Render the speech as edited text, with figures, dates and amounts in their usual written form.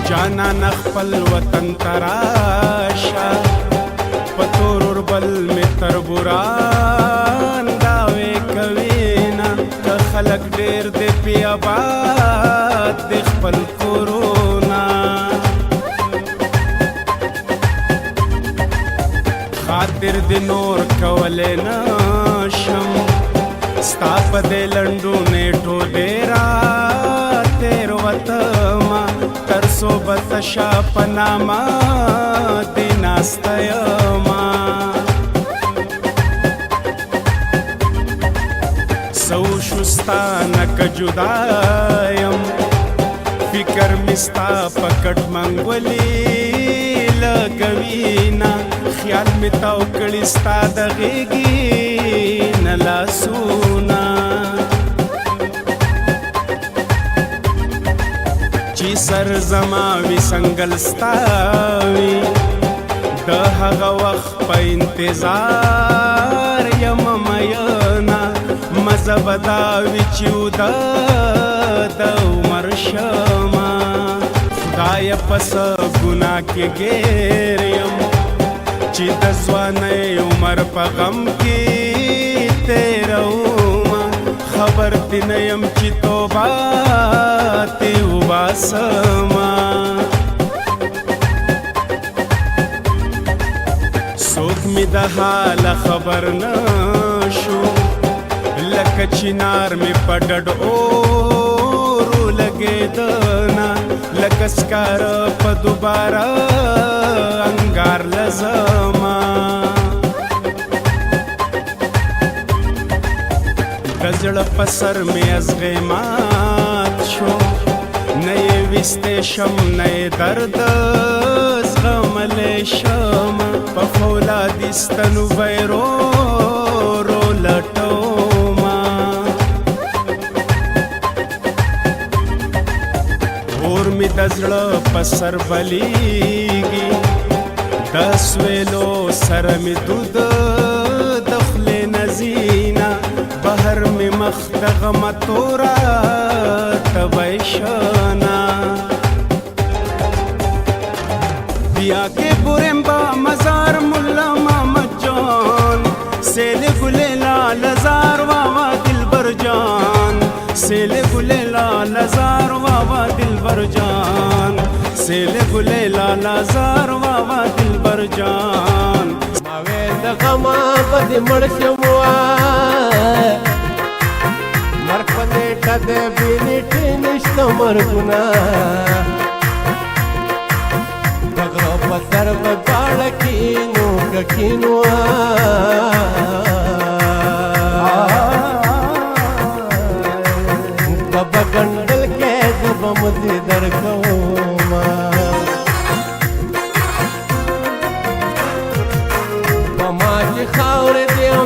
جانان خپل وطن تراشا پتور بل می تربوران داوی کوینا که خلق دیر دی پی آباد دی خپل کورونا خاطر دی نور کولی نشم ستا پا دی لنڈو نیٹو دیرا تیر وطما تر صوبت شا پناما دی ناستیما سو شستانک جدایم فکر مستا پکٹ منگولی لگوینا خیال می تاو کڑستا دغیگی نلاسونا چی سر زماوی سنگلستاوی دا هغه وخت په انتظار یم مینا مزه به دا وي چې وده د عمر شمه خدایه په څه ګناه کې ګیر یم چې د ځوانۍ عمر په غم کې تېرومه خبر تې نه یم چې توبه تې وباسمه څوک مې د حاله خبر نشو لکه چنار مې په ډډ اورو لګېدنه لکه سکاره په دوباره انګار لزما د زړه په سر مې ازغی مات شو نه یې ویستی شم نه یې درد زغملی شم په فولادي ستنو به یې رو لټومه اور مې د زړه په سر بلیږي د سویلو سره مې دود د خولې نه ځینه بهر مې مخ د غمه توره تبی شنه بیا کے برم با مزار ملا محمد جان سیل گلے لال زار واوا دلبر جان سیل گلے لال زار واوا دلبر جان سیل گلے لال زار واوا دلبر جان ماوے د غما بد مرشموا مرګ په نیټه د بینټ نشته مرګونه سر بگاڑ کینو کینوا بابا گنڈل کے جب مجھے درکوما بما چی خاور دیو